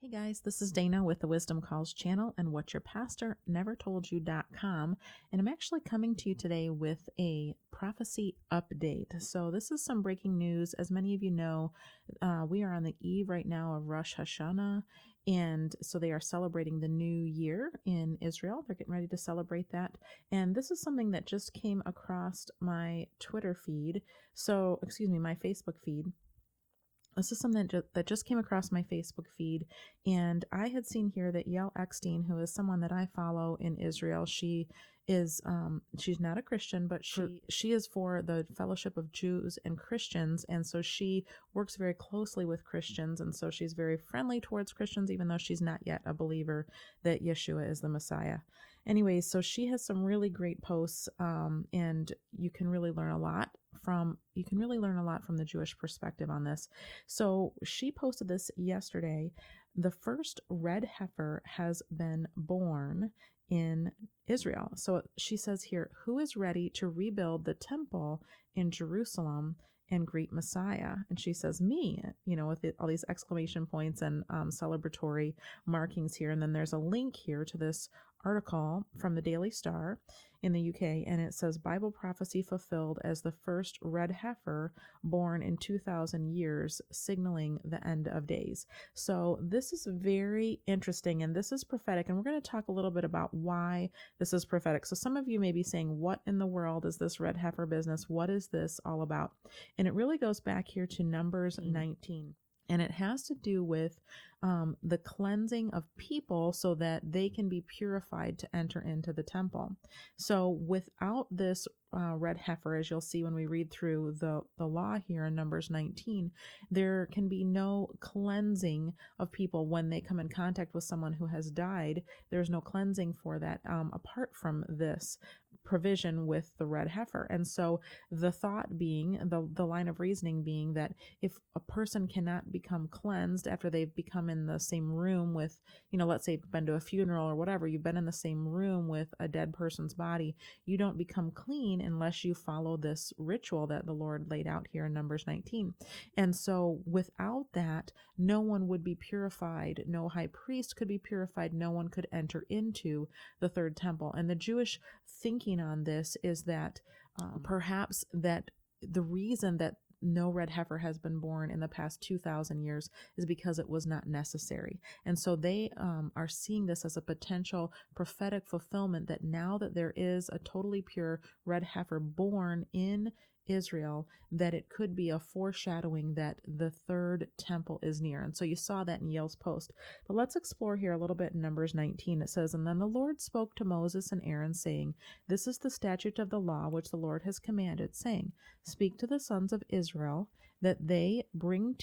Hey guys, this is Dana with the Wisdom Calls channel and whatyourpastornevertoldyou.com. And I'm actually coming to you today with a prophecy update. So this is some breaking news. As many of you know, we are on the eve right now of Rosh Hashanah. And so they are celebrating the new year in Israel. They're getting ready to celebrate that. And this is something that just came across my Twitter feed. My Facebook feed. This is something that just came across my Facebook feed, and I had seen here that Yael Eckstein, who is someone that I follow in Israel, she's not a Christian, but she is for the Fellowship of Jews and Christians, and so she works very closely with Christians, and so she's very friendly towards Christians, even though she's not yet a believer that Yeshua is the Messiah. Anyways, so she has some really great posts, and you can really learn a lot from the Jewish perspective on this. So she posted this yesterday. The first red heifer has been born in Israel. So she says here, who is ready to rebuild the temple in Jerusalem and greet Messiah? And she says, me, with all these exclamation points and celebratory markings here. And then there's a link here to this article from the Daily Star in the UK, and it says Bible prophecy fulfilled as the first red heifer born in 2,000 years, signaling the end of days. So this is very interesting, and this is prophetic, and we're going to talk a little bit about why this is prophetic. So some of you may be saying, what in the world is this red heifer business? What is this all about? And it really goes back here to Numbers 19. And it has to do with the cleansing of people so that they can be purified to enter into the temple. So without this red heifer, as you'll see when we read through the law here in Numbers 19, there can be no cleansing of people when they come in contact with someone who has died. There's no cleansing for that apart from this provision with the red heifer. And so the thought being, the line of reasoning being that if a person cannot become cleansed after they've become in the same room with, let's say you've been to a funeral or whatever, you've been in the same room with a dead person's body, you don't become clean unless you follow this ritual that the Lord laid out here in Numbers 19. And so without that, no one would be purified. No high priest could be purified. No one could enter into the third temple. And the Jewish thinking on this is that perhaps that the reason that no red heifer has been born in the past 2,000 years is because it was not necessary. And so they are seeing this as a potential prophetic fulfillment, that now that there is a totally pure red heifer born in Israel, that it could be a foreshadowing that the third temple is near. And so you saw that in Yael's post. But let's explore here a little bit in Numbers 19. It says, and then the Lord spoke to Moses and Aaron, saying, this is the statute of the law which the Lord has commanded, saying, speak to the sons of Israel that they bring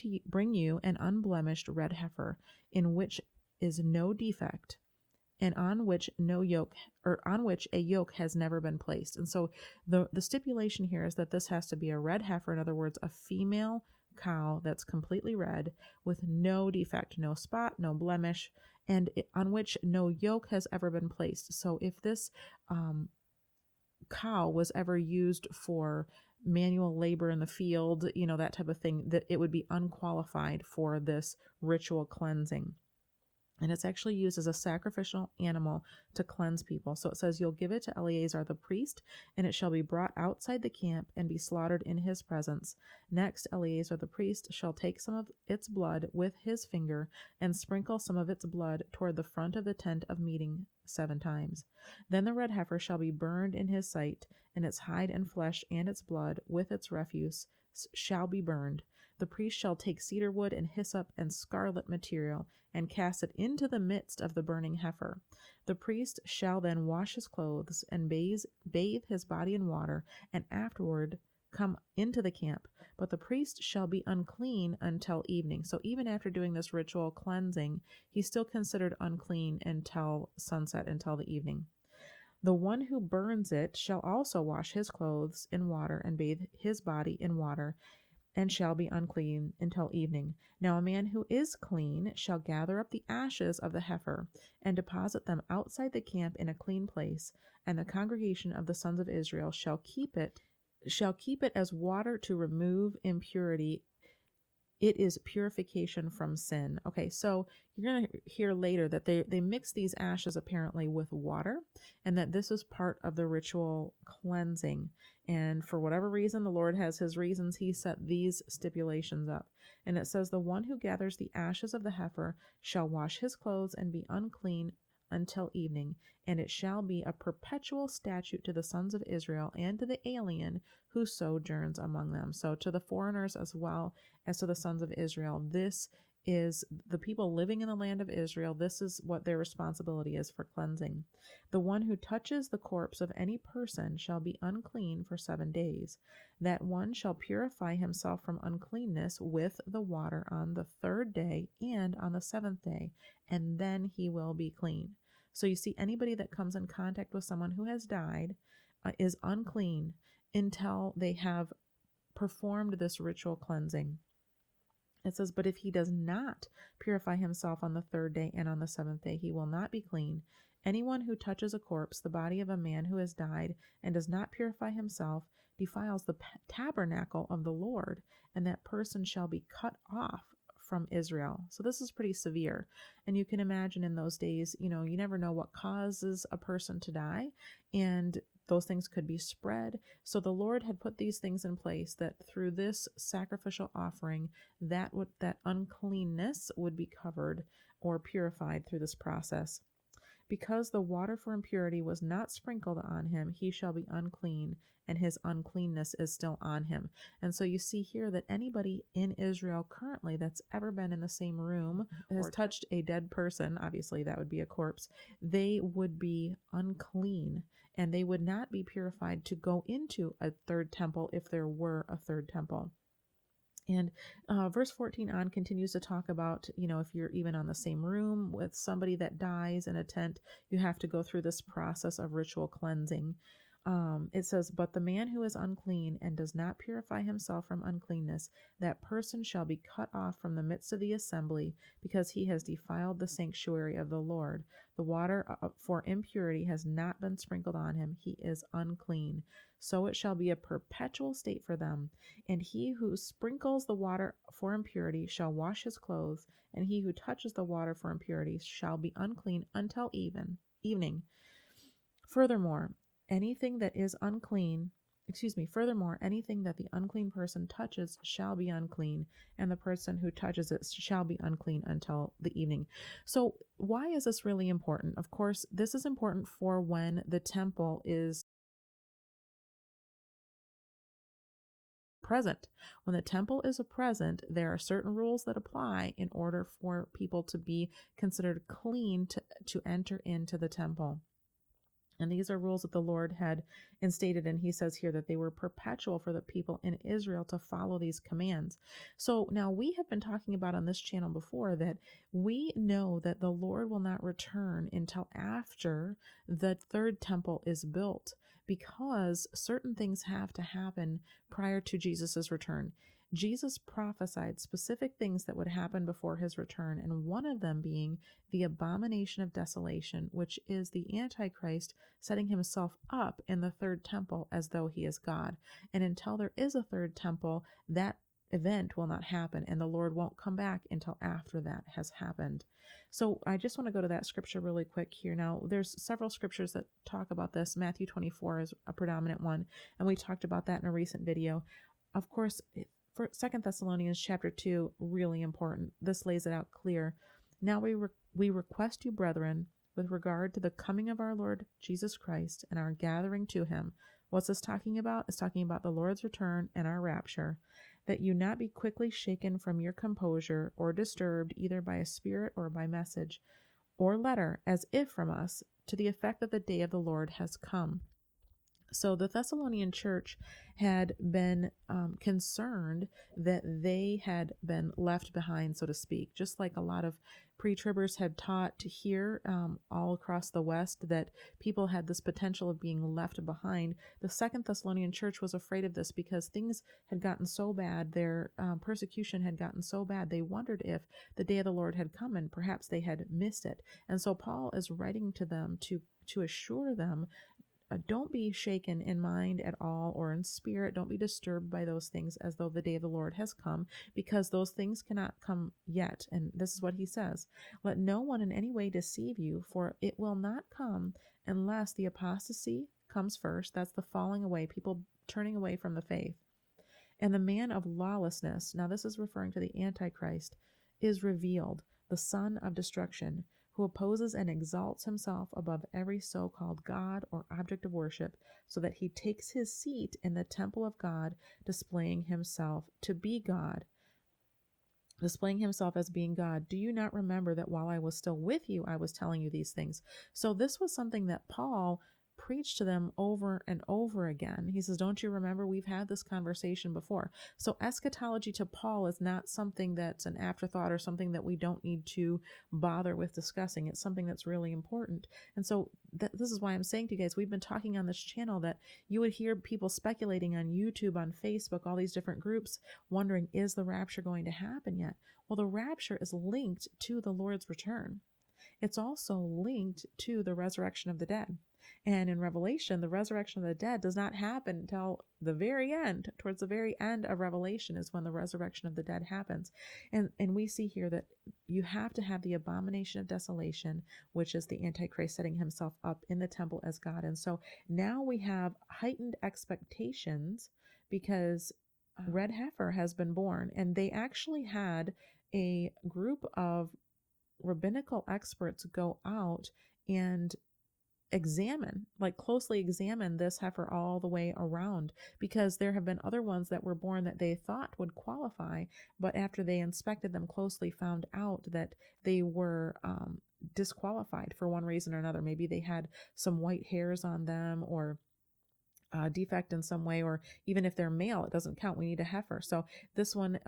you an unblemished red heifer, in which is no defect, and on which a yoke has never been placed. And so the stipulation here is that this has to be a red heifer, in other words, a female cow that's completely red with no defect, no spot, no blemish, and on which no yoke has ever been placed. So if this cow was ever used for manual labor in the field, that type of thing, that it would be unqualified for this ritual cleansing. And it's actually used as a sacrificial animal to cleanse people. So it says, you'll give it to Eleazar the priest, and it shall be brought outside the camp and be slaughtered in his presence. Next, Eleazar the priest shall take some of its blood with his finger and sprinkle some of its blood toward the front of the tent of meeting 7 times. Then the red heifer shall be burned in his sight, and its hide and flesh and its blood with its refuse shall be burned. The priest shall take cedar wood and hyssop and scarlet material and cast it into the midst of the burning heifer. The priest shall then wash his clothes and bathe his body in water, and afterward come into the camp. But the priest shall be unclean until evening. So even after doing this ritual cleansing, he's still considered unclean until sunset, until the evening. The one who burns it shall also wash his clothes in water and bathe his body in water, and shall be unclean until evening. Now a man who is clean shall gather up the ashes of the heifer and deposit them outside the camp in a clean place, and the congregation of the sons of Israel shall keep it as water to remove impurity It is purification from sin. Okay, so you're going to hear later that they mix these ashes apparently with water, and that this is part of the ritual cleansing. And for whatever reason, the Lord has his reasons. He set these stipulations up. And it says, the one who gathers the ashes of the heifer shall wash his clothes and be unclean until evening, and it shall be a perpetual statute to the sons of Israel and to the alien who sojourns among them. So to the foreigners as well as to the sons of Israel, this is the people living in the land of Israel. This is what their responsibility is for cleansing. The one who touches the corpse of any person shall be unclean for 7 days. That one shall purify himself from uncleanness with the water on the 3rd day and on the 7th day, and then he will be clean. So you see, anybody that comes in contact with someone who has died is unclean until they have performed this ritual cleansing. It says, but if he does not purify himself on the 3rd day and on the 7th day, he will not be clean. Anyone who touches a corpse, the body of a man who has died, and does not purify himself, defiles the tabernacle of the Lord, and that person shall be cut off from Israel. So this is pretty severe. And you can imagine in those days, you never know what causes a person to die, and those things could be spread. So the Lord had put these things in place that through this sacrificial offering, that uncleanness would be covered or purified through this process. Because the water for impurity was not sprinkled on him, he shall be unclean, and his uncleanness is still on him. And so you see here that anybody in Israel currently that's ever been in the same room has touched a dead person, obviously that would be a corpse, they would be unclean, and they would not be purified to go into a 3rd temple if there were a 3rd temple. And verse 14 on continues to talk about, if you're even on the same room with somebody that dies in a tent, you have to go through this process of ritual cleansing. It says, but the man who is unclean and does not purify himself from uncleanness, that person shall be cut off from the midst of the assembly, because he has defiled the sanctuary of the Lord. The water for impurity has not been sprinkled on him. He is unclean. So it shall be a perpetual state for them. And he who sprinkles the water for impurity shall wash his clothes, and he who touches the water for impurity shall be unclean until evening. Furthermore, anything that the unclean person touches shall be unclean, and the person who touches it shall be unclean until the evening. So why is this really important? Of course, this is important for when the temple is present. When the temple is present, there are certain rules that apply in order for people to be considered clean to enter into the temple. And these are rules that the Lord had instated, and he says here that they were perpetual for the people in Israel to follow these commands. So now we have been talking about on this channel before that we know that the Lord will not return until after the 3rd temple is built, because certain things have to happen prior to Jesus's return. Jesus prophesied specific things that would happen before his return, and one of them being the abomination of desolation, which is the Antichrist setting himself up in the 3rd temple as though he is God. And until there is a 3rd temple, that event will not happen, and the Lord won't come back until after that has happened. So I just want to go to that scripture really quick here. Now, there's several scriptures that talk about this. Matthew 24 is a predominant one, and we talked about that in a recent video. Of course, for 2 Thessalonians chapter 2, really important. This lays it out clear. Now we request you, brethren, with regard to the coming of our Lord Jesus Christ and our gathering to him. What's this talking about? It's talking about the Lord's return and our rapture. That you not be quickly shaken from your composure or disturbed either by a spirit or by message or letter, as if from us, to the effect that the day of the Lord has come. So the Thessalonian church had been concerned that they had been left behind, so to speak, just like a lot of pre-tribbers had taught here all across the West, that people had this potential of being left behind. The Second Thessalonian church was afraid of this because things had gotten so bad, their persecution had gotten so bad, they wondered if the day of the Lord had come and perhaps they had missed it. And so Paul is writing to them to assure them don't be shaken in mind at all or in spirit. Don't be disturbed by those things as though the day of the Lord has come, because those things cannot come yet. And this is what he says: let no one in any way deceive you, for it will not come unless the apostasy comes first. That's the falling away, people turning away from the faith. And the man of lawlessness, now this is referring to the Antichrist, is revealed, the son of destruction, who opposes and exalts himself above every so-called God or object of worship, so that he takes his seat in the temple of God, displaying himself to be God, displaying himself as being God. Do you not remember that while I was still with you, I was telling you these things? So this was something that Paul preached to them over and over again. He says, don't you remember? We've had this conversation before. So eschatology to Paul is not something that's an afterthought or something that we don't need to bother with discussing. It's something that's really important. And so this is why I'm saying to you guys, we've been talking on this channel that you would hear people speculating on YouTube, on Facebook, all these different groups, wondering, is the rapture going to happen yet? Well, the rapture is linked to the Lord's return. It's also linked to the resurrection of the dead. And in Revelation, the resurrection of the dead does not happen until the very end. Towards the very end of Revelation is when the resurrection of the dead happens. And we see here that you have to have the abomination of desolation, which is the Antichrist setting himself up in the temple as God. And so now we have heightened expectations because red heifer has been born. And they actually had a group of rabbinical experts go out and closely examine this heifer all the way around, because there have been other ones that were born that they thought would qualify, but after they inspected them closely, found out that they were disqualified for one reason or another. Maybe they had some white hairs on them, or defect in some way, or even if they're male, it doesn't count. We need a heifer. So this one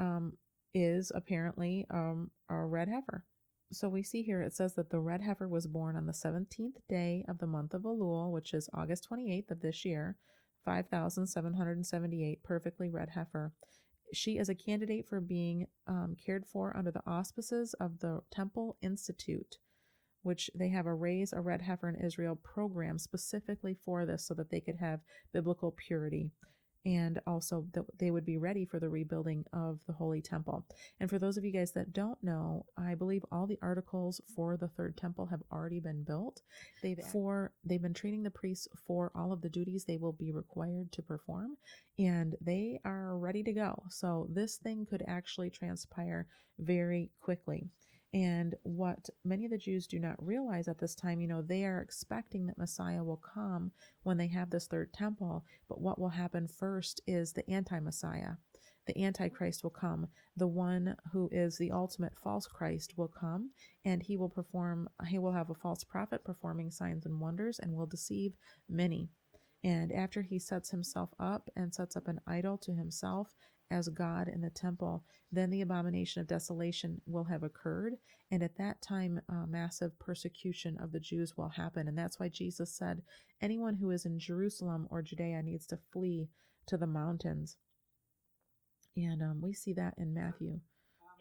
is apparently a red heifer. So we see here, it says that the red heifer was born on the 17th day of the month of Elul, which is August 28th of this year, 5,778, perfectly red heifer. She is a candidate for being cared for under the auspices of the Temple Institute, which they have a Raise a Red Heifer in Israel program specifically for this, so that they could have biblical purity, and also that they would be ready for the rebuilding of the Holy Temple. And for those of you guys that don't know, I believe all the articles for the third temple have already been built. They've been training the priests for all of the duties they will be required to perform, and they are ready to go. So this thing could actually transpire very quickly. And what many of the Jews do not realize at this time, they are expecting that Messiah will come when they have this third temple. But what will happen first is the anti-Messiah. The Antichrist will come. The one who is the ultimate false Christ will come, and he will have a false prophet performing signs and wonders, and will deceive many. And after he sets himself up and sets up an idol to himself as God in the temple, then the abomination of desolation will have occurred. And at that time, massive persecution of the Jews will happen. And that's why Jesus said, anyone who is in Jerusalem or Judea needs to flee to the mountains. And we see that in Matthew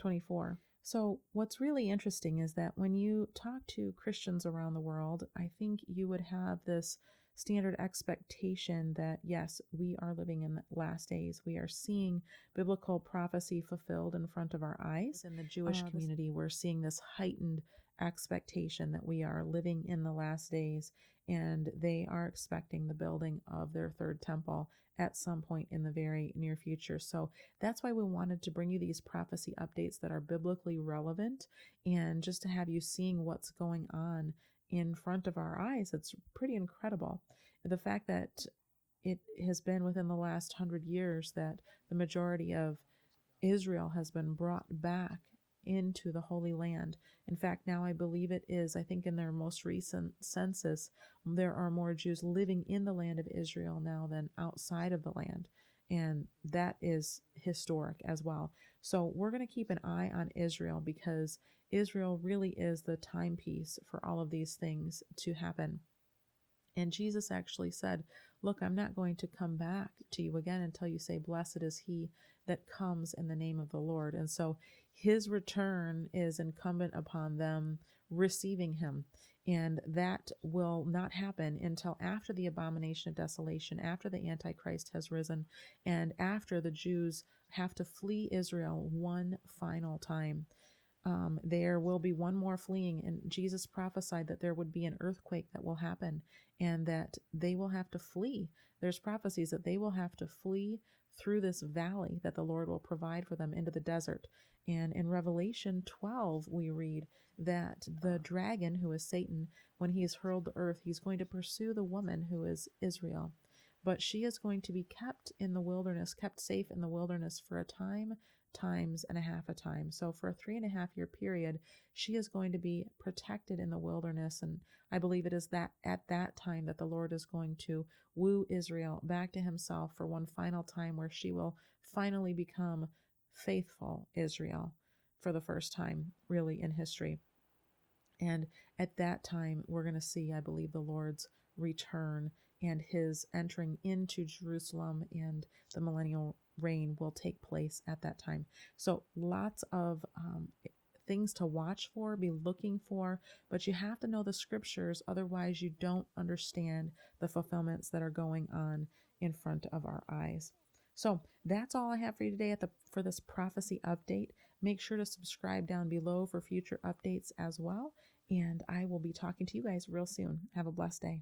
24. So what's really interesting is that when you talk to Christians around the world, I think you would have this standard expectation that, yes, we are living in the last days. We are seeing biblical prophecy fulfilled in front of our eyes. In the Jewish community, we're seeing this heightened expectation that we are living in the last days, and they are expecting the building of their third temple at some point in the very near future. So that's why we wanted to bring you these prophecy updates that are biblically relevant, and just to have you seeing what's going on in front of our eyes. It's pretty incredible. The fact that it has been within the last 100 years that the majority of Israel has been brought back into the Holy Land. In fact, now I believe it is, I think in their most recent census, there are more Jews living in the land of Israel now than outside of the land. And that is historic as well. So we're going to keep an eye on Israel, because Israel really is the timepiece for all of these things to happen. And Jesus actually said, look, I'm not going to come back to you again until you say, blessed is he that comes in the name of the Lord. And so his return is incumbent upon them receiving him. And that will not happen until after the abomination of desolation, after the Antichrist has risen, and after the Jews have to flee Israel one final time. There will be one more fleeing, and Jesus prophesied that there would be an earthquake that will happen and that they will have to flee. There's prophecies that they will have to flee through this valley that the Lord will provide for them into the desert. And in Revelation 12, we read that the dragon, who is Satan, when he is hurled to earth, he's going to pursue the woman who is Israel. But she is going to be kept in the wilderness, kept safe in the wilderness for a time, times and a half a time. So for a 3.5 year period, she is going to be protected in the wilderness. And I believe it is that at that time that the Lord is going to woo Israel back to himself for one final time, where she will finally become faithful Israel for the first time, really, in history. And at that time, we're going to see, I believe, the Lord's return and his entering into Jerusalem, and the millennial reign will take place at that time. So lots of things to watch for, be looking for, but you have to know the scriptures. Otherwise, you don't understand the fulfillments that are going on in front of our eyes. So that's all I have for you today for this prophecy update. Make sure to subscribe down below for future updates as well. And I will be talking to you guys real soon. Have a blessed day.